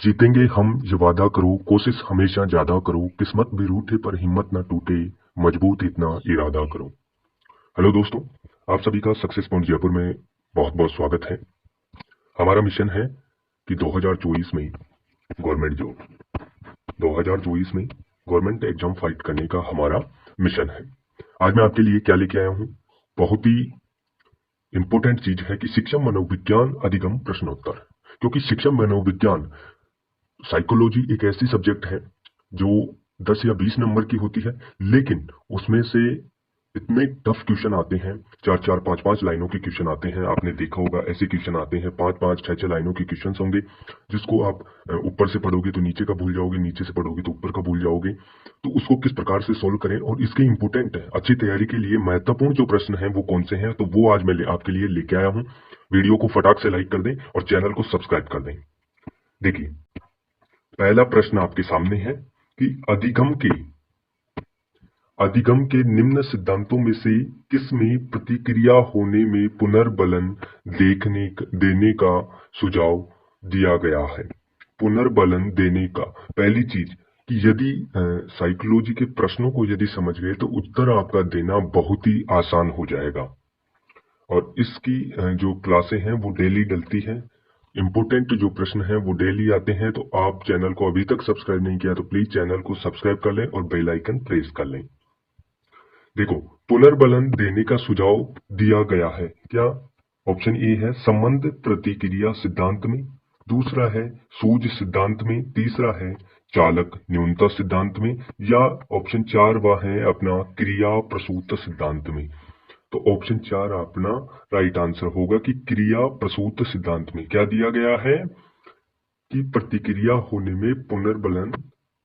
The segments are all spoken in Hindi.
जीतेंगे हम ये वादा करो, कोशिश हमेशा ज्यादा करो, किस्मत भी रूठे पर हिम्मत ना टूटे, मजबूत इतना इरादा करो। हेलो दोस्तों, आप सभी का सक्सेस पॉइंट जयपुर में बहुत बहुत स्वागत है। हमारा मिशन है कि 2024 में गवर्नमेंट जॉब, 2024 में गवर्नमेंट एग्जाम फाइट करने का हमारा मिशन है। आज मैं आपके लिए क्या लेके आया हूँ, बहुत ही इंपॉर्टेंट चीज है कि शिक्षा मनोविज्ञान अधिगम प्रश्नोत्तर। क्योंकि शिक्षा मनोविज्ञान साइकोलॉजी एक ऐसी सब्जेक्ट है जो 10 या 20 नंबर की होती है, लेकिन उसमें से इतने टफ क्वेश्चन आते हैं, 4-4, 5-5 लाइनों के क्वेश्चन आते हैं। आपने देखा होगा ऐसे क्वेश्चन आते हैं, 5-5, 6-6 लाइनों के क्वेश्चन होंगे, जिसको आप ऊपर से पढ़ोगे तो नीचे का भूल जाओगे, नीचे से पढ़ोगे तो ऊपर का भूल जाओगे। तो उसको किस प्रकार से सोल्व करें और इसके इंपोर्टेंट अच्छी तैयारी के लिए महत्वपूर्ण जो प्रश्न हैं वो कौन से हैं, तो वो आज मैं आपके लिए लेके आया हूँ। वीडियो को फटाक से लाइक कर दें और चैनल को सब्सक्राइब कर दें। देखिए, पहला प्रश्न आपके सामने है कि अधिगम के निम्न सिद्धांतों में से किस में प्रतिक्रिया होने में पुनर्बलन देने का सुझाव दिया गया है। पुनर्बलन देने का, पहली चीज कि यदि साइकोलॉजी के प्रश्नों को यदि समझ गए तो उत्तर आपका देना बहुत ही आसान हो जाएगा। और इसकी जो क्लासें हैं वो डेली डलती हैं। इंपोर्टेंट जो प्रश्न हैं वो डेली आते हैं। तो आप चैनल को अभी तक सब्सक्राइब नहीं किया तो प्लीज चैनल को सब्सक्राइब कर लें और बेल आइकन प्रेस कर लें। देखो, पुनर्बलन देने का सुझाव दिया गया है क्या? ऑप्शन ए है संबंध प्रतिक्रिया सिद्धांत में, दूसरा है सूझ सिद्धांत में, तीसरा है चालक न्यूनता सिद्धांत में, या ऑप्शन 4 वह है अपना क्रिया प्रसूत सिद्धांत में। तो ऑप्शन 4 अपना राइट आंसर होगा कि क्रिया प्रसूत सिद्धांत में क्या दिया गया है कि प्रतिक्रिया होने में पुनर्बलन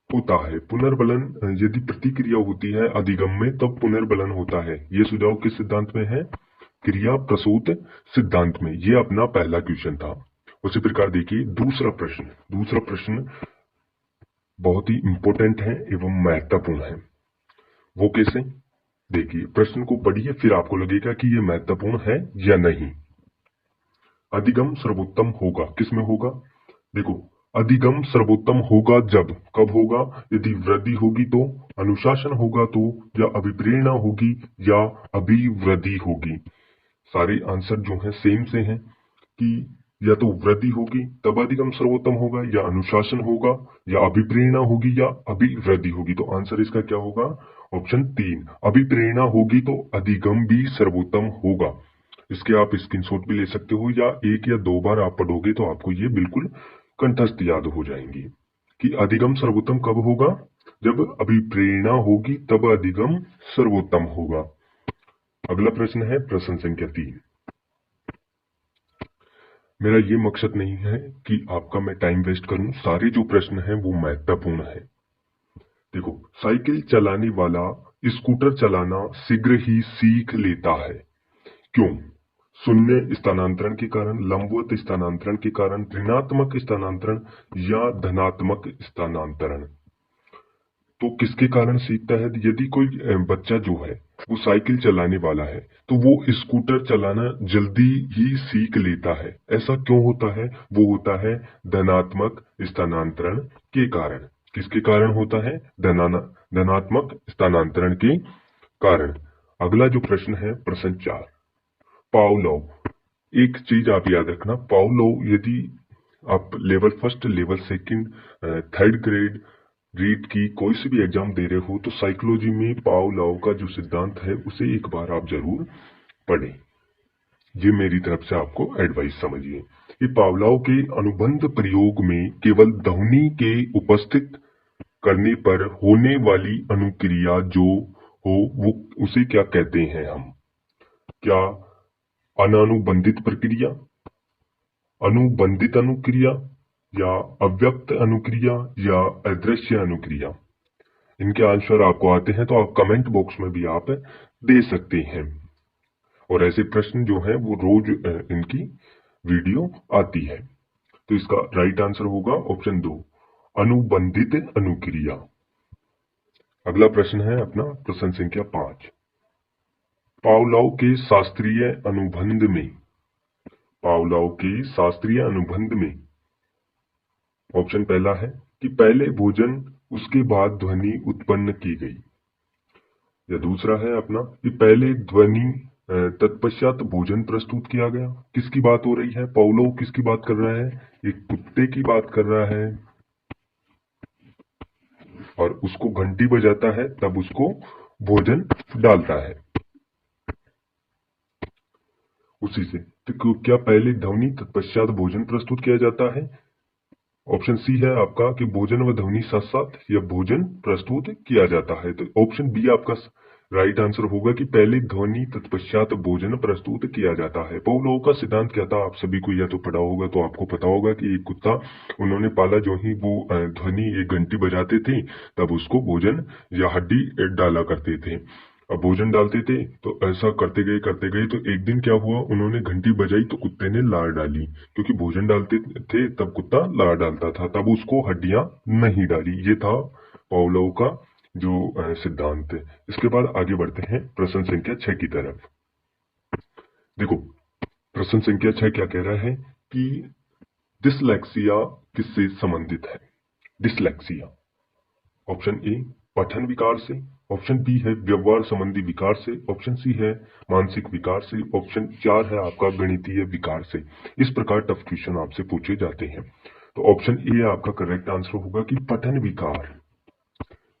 होता है। पुनर्बलन यदि प्रतिक्रिया होती है अधिगम में तब पुनर्बलन होता है। ये सुझाव किस सिद्धांत में है? क्रिया प्रसूत सिद्धांत में। ये अपना पहला क्वेश्चन था। उसी प्रकार देखिए दूसरा प्रश्न बहुत ही इंपॉर्टेंट है एवं महत्वपूर्ण है। वो कैसे? देखिए, प्रश्न को पढ़िए फिर आपको लगेगा कि ये महत्वपूर्ण है या नहीं। अधिगम सर्वोत्तम होगा, किसमें होगा? देखो, अधिगम सर्वोत्तम होगा जब, कब होगा? यदि वृद्धि होगी तो, अनुशासन होगा तो, या अभिप्रेरणा होगी या अभिवृद्धि होगी। सारे आंसर जो हैं सेम से हैं कि या तो वृद्धि होगी तब अधिगम सर्वोत्तम होगा, या अनुशासन होगा, या अभिप्रेरणा होगी, या अभिवृद्धि होगी। तो आंसर इसका क्या होगा? ऑप्शन 3, अभिप्रेरणा होगी तो अधिगम भी सर्वोत्तम होगा। इसके आप स्क्रीनशॉट भी ले सकते हो, या 1 या 2 बार आप पढ़ोगे तो आपको ये बिल्कुल कंठस्थ याद हो जाएंगी कि अधिगम सर्वोत्तम कब होगा? जब अभिप्रेरणा होगी तब अधिगम सर्वोत्तम होगा। अगला प्रश्न है प्रश्न संख्या 3। मेरा ये मकसद नहीं है कि आपका मैं टाइम वेस्ट करूं, सारे जो प्रश्न हैं वो महत्वपूर्ण है। देखो, साइकिल चलाने वाला स्कूटर चलाना शीघ्र ही सीख लेता है, क्यों? शून्य स्थानांतरण के कारण, लंबवत स्थानांतरण के कारण, ऋणात्मक स्थानांतरण, या धनात्मक स्थानांतरण। तो किसके कारण सीखता है? यदि कोई बच्चा जो है वो साइकिल चलाने वाला है तो वो स्कूटर चलाना जल्दी ही सीख लेता है। ऐसा क्यों होता है? वो होता है धनात्मक स्थानांतरण के कारण। किसके कारण होता है? धनात्मक स्थानांतरण के कारण। अगला जो प्रश्न है प्रश्न 4, पावलोव। एक चीज आप याद रखना, पावलोव यदि आप level first, level second, third grade REET की कोई से भी एग्जाम दे रहे हो तो साइकोलॉजी में पावलोव का जो सिद्धांत है उसे एक बार आप जरूर पढ़ें। ये मेरी तरफ से आपको एडवाइस समझिए। ये पावलोव के अनुबंध प्रयोग में केवल ध्वनि के उपस्थित करने पर होने वाली अनुक्रिया जो हो वो उसे क्या कहते हैं हम? क्या अनानुबंधित प्रक्रिया, अनुबंधित अनुक्रिया, या अव्यक्त अनुक्रिया, या अदृश्य अनुक्रिया? इनके आंसर आपको आते हैं तो आप कमेंट बॉक्स में भी आप दे सकते हैं। और ऐसे प्रश्न जो हैं वो रोज इनकी वीडियो आती है। तो इसका राइट आंसर होगा ऑप्शन 2, अनुबंधित अनुक्रिया। अगला प्रश्न है अपना प्रश्न संख्या 5, पावलोव के शास्त्रीय अनुबंध में, पावलोव के शास्त्रीय अनुबंध में ऑप्शन पहला है कि पहले भोजन उसके बाद ध्वनि उत्पन्न की गई, या दूसरा है अपना कि पहले ध्वनि तत्पश्चात भोजन प्रस्तुत किया गया। किसकी बात हो रही है? पावलोव किसकी बात कर रहा है? एक कुत्ते की बात कर रहा है, और उसको घंटी बजाता है तब उसको भोजन डालता है उसी से। तो क्या पहले ध्वनि तत्पश्चात भोजन प्रस्तुत किया जाता है? ऑप्शन सी है आपका कि भोजन व ध्वनि साथ साथ या भोजन प्रस्तुत किया जाता है। तो ऑप्शन बी आपका राइट आंसर होगा कि पहले ध्वनि तत्पश्चात भोजन प्रस्तुत किया जाता है। पावलोव का सिद्धांत क्या था? आप सभी को या तो पढ़ा होगा, तो आपको पता होगा कि एक कुत्ता उन्होंने पाला, जो ही वो ध्वनि एक घंटी बजाते थे तब उसको भोजन या हड्डी डाला करते थे। अब भोजन डालते थे तो ऐसा करते गए तो एक दिन क्या हुआ, उन्होंने घंटी बजाई तो कुत्ते ने लार डाली, क्योंकि भोजन डालते थे तब कुत्ता लार डालता था, तब उसको हड्डियां नहीं डाली। ये था पावलोव का जो सिद्धांत है। इसके बाद आगे बढ़ते हैं प्रश्न संख्या 6 की तरफ। देखो प्रश्न संख्या 6 क्या कह रहा है कि डिसलेक्सिया किससे संबंधित है? डिसलेक्सिया, ऑप्शन ए पठन विकार से, ऑप्शन बी है व्यवहार संबंधी विकार से, ऑप्शन सी है मानसिक विकार से, ऑप्शन 4 है आपका गणितीय विकार से। इस प्रकार टफ क्वेश्चन आपसे पूछे जाते हैं। तो ऑप्शन ए आपका करेक्ट आंसर होगा कि पठन विकार।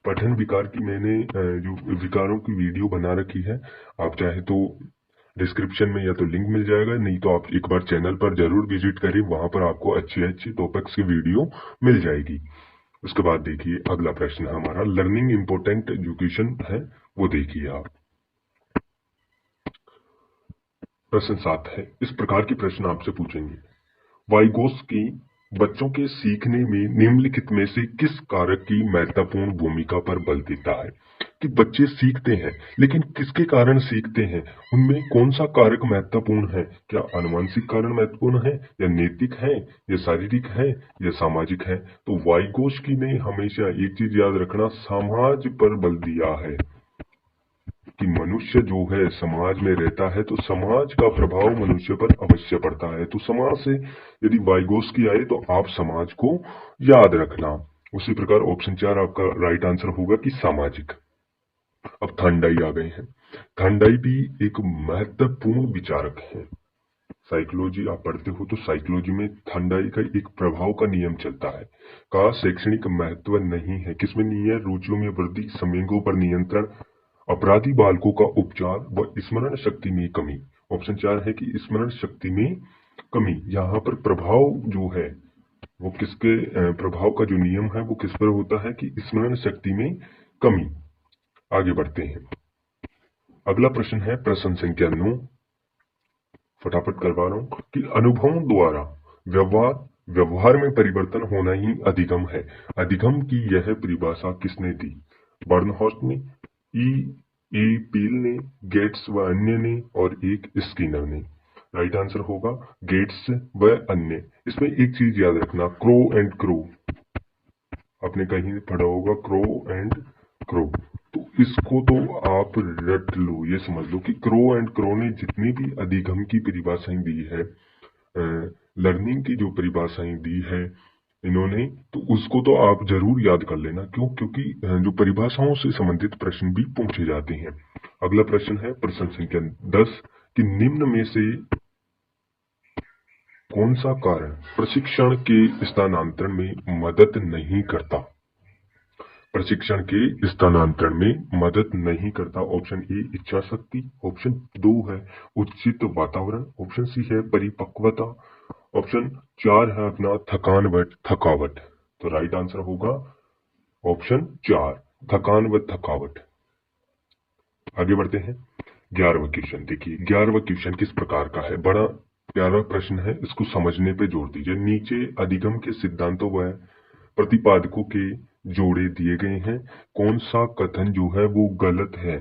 पठन विकार की मैंने जो विकारों की वीडियो बना रखी है, आप चाहे तो डिस्क्रिप्शन में या तो लिंक मिल जाएगा, नहीं तो आप एक बार चैनल पर जरूर विजिट करें, वहां पर आपको अच्छी अच्छी टॉपिक्स की वीडियो मिल जाएगी। उसके बाद देखिए अगला प्रश्न हमारा लर्निंग इंपोर्टेंट एजुकेशन है, वो देखिए आप। प्रश्न 7 है, इस प्रकार के प्रश्न आपसे पूछेंगे। वाइगोत्स्की बच्चों के सीखने में निम्नलिखित में से किस कारक की महत्वपूर्ण भूमिका पर बल देता है? कि बच्चे सीखते हैं, लेकिन किसके कारण सीखते हैं, उनमें कौन सा कारक महत्वपूर्ण है? क्या आनुवंशिक कारण महत्वपूर्ण है, या नैतिक है, या शारीरिक है, या सामाजिक है? तो वाइगोत्स्की ने हमेशा एक चीज याद रखना, समाज पर बल दिया है कि मनुष्य जो है समाज में रहता है तो समाज का प्रभाव मनुष्य पर अवश्य पड़ता है। तो समाज से यदि वाइगोत्स्की आए तो आप समाज को याद रखना। उसी प्रकार ऑप्शन 4 आपका राइट आंसर होगा कि सामाजिक। अब थांडाई आ गए हैं। थांडाई भी एक महत्वपूर्ण विचारक है। साइकोलॉजी आप पढ़ते हो तो साइकोलॉजी में थांडाई का एक प्रभाव का नियम चलता है। का शैक्षणिक महत्व नहीं है, किसमें नहीं है? रुचियों में वृद्धि, संवेगों पर नियंत्रण, अपराधी बालकों का उपचार व स्मरण शक्ति में कमी। ऑप्शन 4 है कि स्मरण शक्ति में कमी। यहाँ पर प्रभाव जो है वो किसके प्रभाव का जो नियम है वो किस पर होता है? कि स्मरण शक्ति में कमी। आगे बढ़ते हैं। अगला प्रश्न है प्रश्न संख्या 9, फटाफट करवा रहा हूं कि अनुभवों द्वारा व्यवहार में परिवर्तन होना ही अधिगम है। अधिगम की यह परिभाषा किसने दी? बर्नहॉस्ट ने, ई ए पील ने, गेट्स व अन्य ने, और एक स्किनर ने। राइट आंसर होगा गेट्स व अन्य। इसमें एक चीज याद रखना, क्रो एंड क्रो, आपने कहीं पढ़ा होगा क्रो एंड क्रो, तो इसको तो आप रट लो, ये समझ लो कि क्रो एंड क्रो ने जितनी भी अधिगम की परिभाषाएं दी है, लर्निंग की जो परिभाषाएं दी है इन्होंने, तो उसको तो आप जरूर याद कर लेना। क्यों? क्योंकि जो परिभाषाओं से संबंधित प्रश्न भी पूछे जाते हैं। अगला प्रश्न है प्रश्न संख्या 10 कि निम्न में से कौन सा कारण प्रशिक्षण के स्थानांतरण में मदद नहीं करता? प्रशिक्षण के स्थानांतरण में मदद नहीं करता। ऑप्शन ए इच्छा शक्ति, ऑप्शन 2 है उचित वातावरण, ऑप्शन सी है परिपक्वता, ऑप्शन 4 है अपना थकावट। तो राइट आंसर होगा ऑप्शन 4 थकान व थकावट। आगे बढ़ते हैं 11वां क्वेश्चन। देखिए 11वां क्वेश्चन किस प्रकार का है, बड़ा प्यारा प्रश्न है, इसको समझने पे जोर दीजिए। नीचे अधिगम के सिद्धांतों व प्रतिपादकों के जोड़े दिए गए हैं, कौन सा कथन जो है वो गलत है?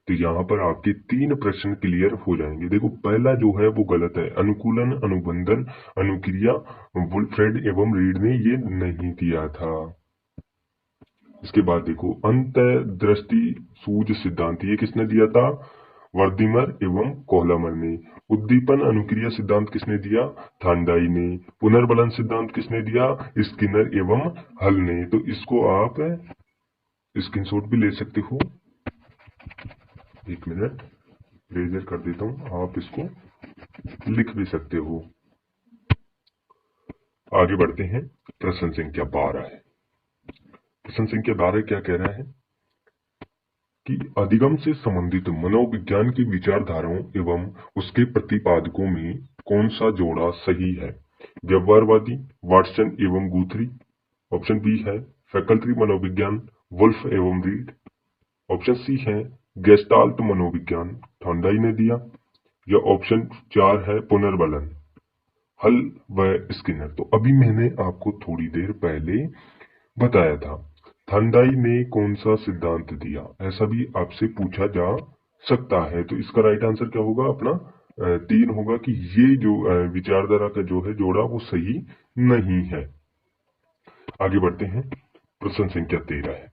तो यहाँ पर आपके 3 प्रश्न क्लियर हो जाएंगे। देखो पहला जो है वो गलत है, अनुकूलन, अनुबंधन, अनुक्रिया वुल्फ्रेड एवं रीड ने ये नहीं दिया था। इसके बाद देखो अंतर्दृष्टि सूझ सिद्धांत, ये किसने दिया था? वर्दीमर एवं कोहलमर ने। उद्दीपन अनुक्रिया सिद्धांत किसने दिया? थांडाई ने। पुनर्बलन सिद्धांत किसने दिया? स्किनर एवं हल ने। तो इसको आप स्क्रीनशॉट भी ले सकते हो। एक मिनट रेजर कर देता हूं, आप इसको लिख भी सकते हो। आगे बढ़ते हैं। प्रश्न संख्या 12 है। प्रश्न संख्या 12 क्या कह रहा है कि अधिगम से संबंधित मनोविज्ञान की विचारधाराओं एवं उसके प्रतिपादकों में कौन सा जोड़ा सही है? व्यवहारवादी, वाटसन एवं गुथरी। ऑप्शन बी है फैकल्टी मनोविज्ञान, वुल्फ एवं रीड। ऑप्शन सी है गेस्टाल्ट मनोविज्ञान, थांडाई ने दिया। या ऑप्शन 4 है पुनर्बलन, हल व स्किनर। तो अभी मैंने आपको थोड़ी देर पहले बताया था थांडाई ने कौन सा सिद्धांत दिया, ऐसा भी आपसे पूछा जा सकता है। तो इसका राइट आंसर क्या होगा? अपना 3 होगा कि ये जो विचारधारा का जो है जोड़ा वो सही नहीं है। आगे बढ़ते हैं। प्रश्न संख्या 13 है।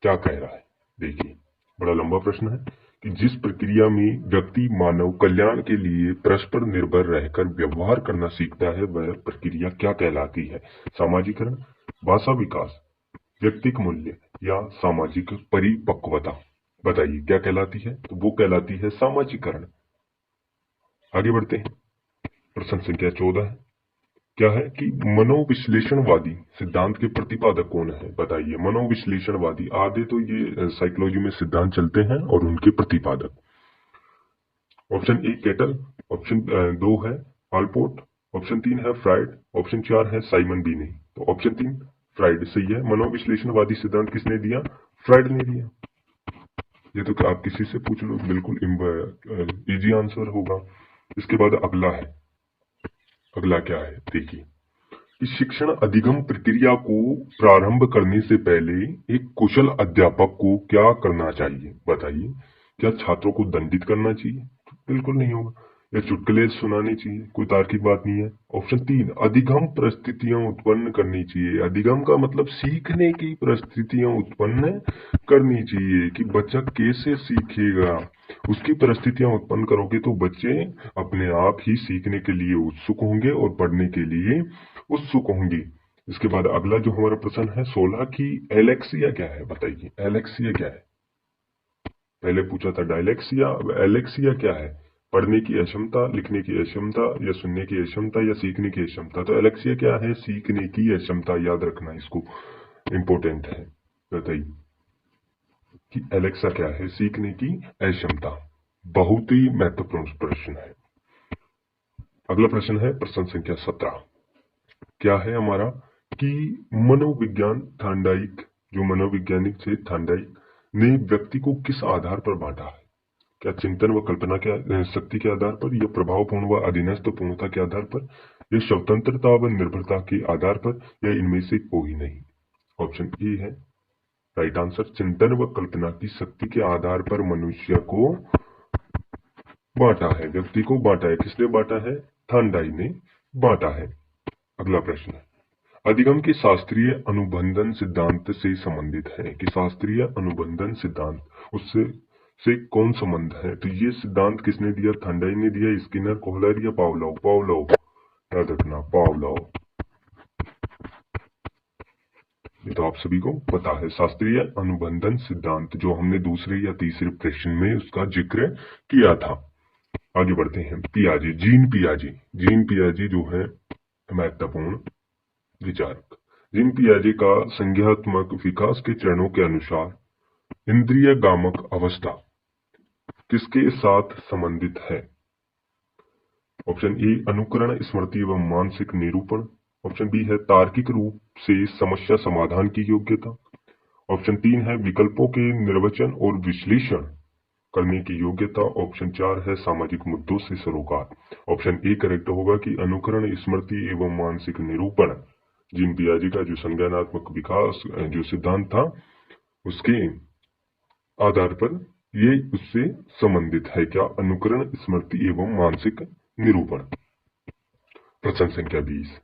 क्या कह रहा है देखिए, बड़ा लंबा प्रश्न है कि जिस प्रक्रिया में व्यक्ति मानव कल्याण के लिए परस्पर निर्भर रहकर व्यवहार करना सीखता है वह प्रक्रिया क्या कहलाती है? सामाजिकरण, भाषा विकास, व्यक्तिक मूल्य या सामाजिक परिपक्वता। बताइए क्या कहलाती है? तो वो कहलाती है सामाजिकरण। आगे बढ़ते हैं। प्रश्न संख्या 14 है। क्या है कि मनोविश्लेषणवादी सिद्धांत के प्रतिपादक कौन है? बताइए। मनोविश्लेषणवादी आधे तो ये साइकोलॉजी में सिद्धांत चलते हैं और उनके प्रतिपादक। ऑप्शन 1 केटल, ऑप्शन 2 है आल्पोर्ट, ऑप्शन 3 है फ्राइड, ऑप्शन 4 है साइमन बीने। तो ऑप्शन 3 फ्राइड सही है। मनोविश्लेषणवादी सिद्धांत किसने दिया? फ्राइड ने दिया। ये तो आप किसी से पूछ लो, बिल्कुल इजी आंसर होगा। इसके बाद अगला है। अगला क्या है देखिए कि शिक्षण अधिगम प्रक्रिया को प्रारंभ करने से पहले एक कुशल अध्यापक को क्या करना चाहिए? बताइए। क्या छात्रों को दंडित करना चाहिए? बिल्कुल नहीं होगा। या चुटकुले सुनाने चाहिए? कोई तार्किक बात नहीं है। ऑप्शन 3 अधिगम परिस्थितियां उत्पन्न करनी चाहिए। अधिगम का मतलब सीखने की परिस्थितियां उत्पन्न करनी चाहिए कि बच्चा कैसे सीखेगा। उसकी परिस्थितियां उत्पन्न करोगे तो बच्चे अपने आप ही सीखने के लिए उत्सुक होंगे और पढ़ने के लिए उत्सुक होंगे। इसके बाद अगला जो हमारा प्रश्न है 16 की एलेक्सिया क्या है? बताइए एलेक्सिया क्या है? पहले पूछा था डायलेक्सिया, अब एलेक्सिया क्या है? पढ़ने की अक्षमता, लिखने की अक्षमता या सुनने की अक्षमता या सीखने की अक्षमता। तो एलेक्सिया क्या है? सीखने की अक्षमता। याद रखना इसको, इंपोर्टेंट है। बताइए कि एलेक्सा क्या है? सीखने की अक्षमता। बहुत ही महत्वपूर्ण प्रश्न है। अगला प्रश्न है प्रश्न संख्या 17। क्या है हमारा कि मनोविज्ञान थांडाइक, जो मनोवैज्ञानिक थे थांडाइक ने व्यक्ति को किस आधार पर बांटा है? क्या चिंतन व कल्पना के शक्ति के आधार पर, या प्रभावपूर्ण व अधीनस्थ पूर्णता के आधार पर, या स्वतंत्रता व निर्भरता के आधार पर, या इनमें से कोई नहीं? ऑप्शन ए है राइट आंसर। चिंतन व कल्पना की शक्ति के आधार पर मनुष्य को बांटा है, व्यक्ति को बांटा है। किसने बांटा है? थांडाई ने बांटा है। अगला प्रश्न है अधिगम के शास्त्रीय अनुबंधन सिद्धांत से संबंधित है कि शास्त्रीय अनुबंधन सिद्धांत उससे कौन संबंध है? तो ये सिद्धांत किसने दिया? थांडाई ने दिया, स्किनर, कोहलर या पावलोव? पावलोव, याद रखना पावलोव। ये तो आप सभी को पता है। शास्त्रीय अनुबंधन सिद्धांत जो हमने दूसरे या तीसरे प्रश्न में उसका जिक्र किया था। आगे बढ़ते हैं। पियाजे, जीन पियाजे। जीन पियाजे जो है महत्वपूर्ण विचारक। जीन पियाजे का संज्ञात्मक विकास के चरणों के अनुसार इंद्रिय गामक अवस्था किसके साथ संबंधित है? ऑप्शन ए अनुकरण, स्मृति एवं मानसिक निरूपण। ऑप्शन बी है तार्किक रूप से समस्या समाधान की योग्यता। ऑप्शन 3 है विकल्पों के निर्वचन और विश्लेषण करने की योग्यता। ऑप्शन 4 है सामाजिक मुद्दों से सरोकार। ऑप्शन ए करेक्ट होगा कि अनुकरण, स्मृति एवं मानसिक निरूपण जीन पियाजे का जो संज्ञानात्मक विकास जो सिद्धांत था उसके आधार पर ये उससे संबंधित है। क्या? अनुकरण, स्मृति एवं मानसिक निरूपण। प्रश्न संख्या 20।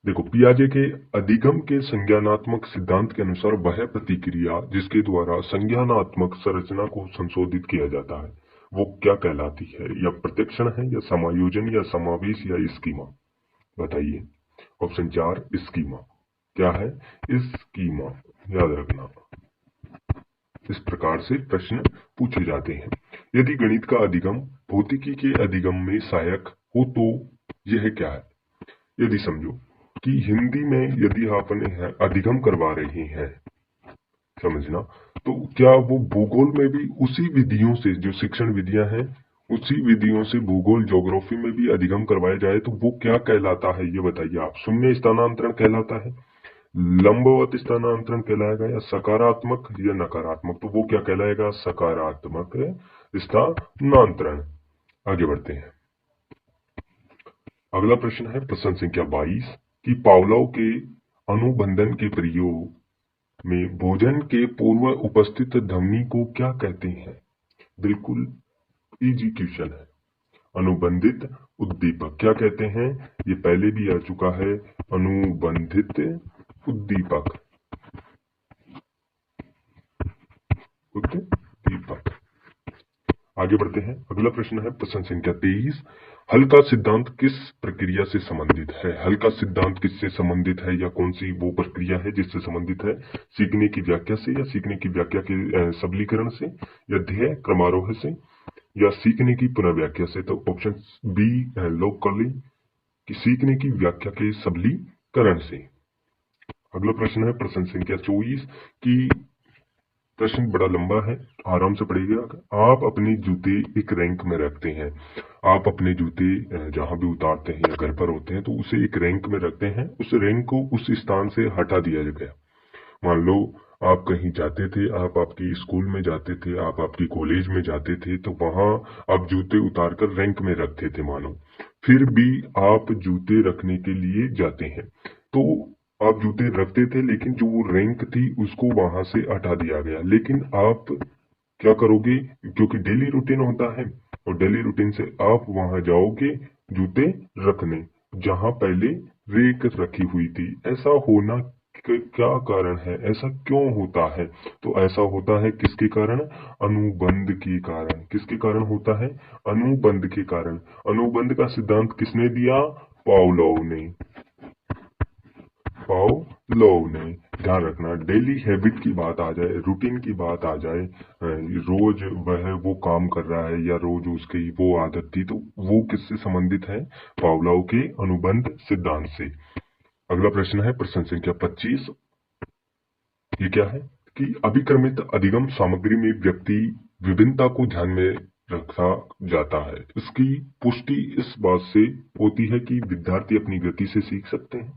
देखो, पियाजे के अधिगम के संज्ञानात्मक सिद्धांत के अनुसार वह प्रतिक्रिया जिसके द्वारा संज्ञानात्मक संरचना को संशोधित किया जाता है वो क्या कहलाती है? या प्रत्यक्षण है, या समायोजन, या समावेश, या स्कीमा? बताइए। Option 4 schema. क्या है? स्कीमा। याद रखना, इस प्रकार से प्रश्न पूछे जाते हैं। यदि गणित का अधिगम भौतिकी के अधिगम में सहायक हो तो यह क्या है? यदि समझो कि हिंदी में यदि आपने अधिगम करवा रहे हैं, समझना, तो क्या वो भूगोल में भी उसी विधियों से, जो शिक्षण विधियां हैं, उसी विधियों से भूगोल ज्योग्राफी में भी अधिगम करवाया जाए तो वो क्या कहलाता है? ये बताइए आप। शून्य स्थानांतरण कहलाता है, लंबवत स्थानांतरण कहलाएगा, या सकारात्मक या नकारात्मक? तो वो क्या कहलाएगा? सकारात्मक स्थानांतरण। आगे बढ़ते हैं। अगला प्रश्न है प्रश्न संख्या 22 कि पावलोव के अनुबंधन के प्रयोग में भोजन के पूर्व उपस्थित ध्वनि को क्या कहते हैं? बिल्कुल इजी क्वेश्चन है। अनुबंधित उद्दीपक क्या कहते हैं? ये पहले भी आ चुका है। अनुबंधित उद्दीपक, उद्दीपक। आगे बढ़ते हैं। अगला प्रश्न है प्रश्न संख्या 23 हल का सिद्धांत किस प्रक्रिया से संबंधित है? हल का सिद्धांत किससे संबंधित है, या कौन सी वो प्रक्रिया है जिससे संबंधित है? सीखने की व्याख्या से, या सीखने की व्याख्या के सबलीकरण से, या ध्येय क्रमारोह से, या सीखने की पुनर्व्याख्या से? तो ऑप्शन बी लॉक कर ली कि सीखने की व्याख्या के सबलीकरण से। अगला प्रश्न है प्रश्न संख्या 24 की प्रश्न बड़ा लंबा है, आराम से पढ़िएगा। आप अपने जूते एक रैंक में रखते हैं। आप अपने जूते जहां भी उतारते हैं या घर पर होते हैं तो उसे एक रैंक में रखते हैं। उस रैंक को उस स्थान से हटा दिया गया। मान लो आप कहीं जाते थे, आप आपकी स्कूल में जाते थे, आप आपकी कॉलेज में जाते थे, तो वहां आप जूते उतारकर रैंक में रखते थे मानो। फिर भी आप जूते रखने के लिए जाते हैं, तो आप जूते रखते थे, लेकिन जो वो रैंक थी उसको वहां से हटा दिया गया। लेकिन आप क्या करोगे? क्योंकि डेली रूटीन होता है, और डेली रूटीन से आप वहां जाओगे जूते रखने जहां पहले रेक रखी हुई थी। ऐसा होना क्या कारण है? ऐसा क्यों होता है? तो ऐसा होता है किसके कारण? अनुबंध के कारण। किसके कारण होता है? अनुबंध के कारण। अनुबंध का सिद्धांत किसने दिया? पावलोव ने। पावलोव ने। ध्यान रखना, डेली हैबिट की बात आ जाए, रूटीन की बात आ जाए, रोज वह वो काम कर रहा है या रोज उसकी वो आदत थी, तो वो किससे संबंधित है? पावलोव के अनुबंध सिद्धांत से। अगला प्रश्न है प्रश्न संख्या 25। ये क्या है कि अभिक्रमित अधिगम सामग्री में व्यक्ति विभिन्नता को ध्यान में रखा जाता है। इसकी पुष्टि इस बात से होती है कि विद्यार्थी अपनी गति से सीख सकते हैं,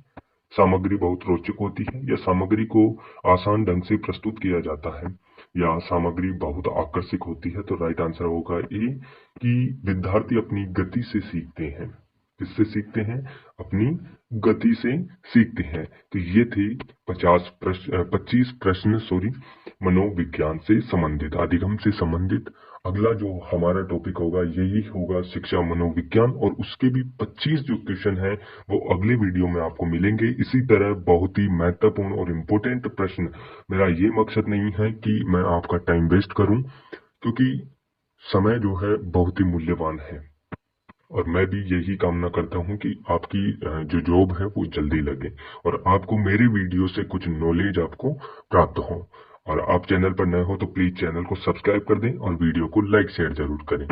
सामग्री बहुत रोचक होती है, या सामग्री को आसान ढंग से प्रस्तुत किया जाता है, या सामग्री बहुत आकर्षक होती है। तो राइट आंसर होगा ए कि विद्यार्थी अपनी गति से सीखते हैं। किससे सीखते हैं? अपनी गति से सीखते हैं। तो ये थे 25 प्रश्न मनोविज्ञान से संबंधित, अधिगम से संबंधित। अगला जो हमारा टॉपिक होगा यही होगा शिक्षा मनोविज्ञान, और उसके भी 25 जो क्वेश्चन है वो अगले वीडियो में आपको मिलेंगे। इसी तरह बहुत ही महत्वपूर्ण और इम्पोर्टेंट प्रश्न। मेरा ये मकसद नहीं है कि मैं आपका टाइम वेस्ट करूं, क्योंकि समय जो है बहुत ही मूल्यवान है, और मैं भी यही कामना करता हूं कि आपकी जो जॉब है वो जल्दी लगे, और आपको मेरे वीडियो से कुछ नॉलेज आपको प्राप्त हो। और आप चैनल पर नए हो तो प्लीज चैनल को सब्सक्राइब कर दें और वीडियो को लाइक शेयर जरूर करें।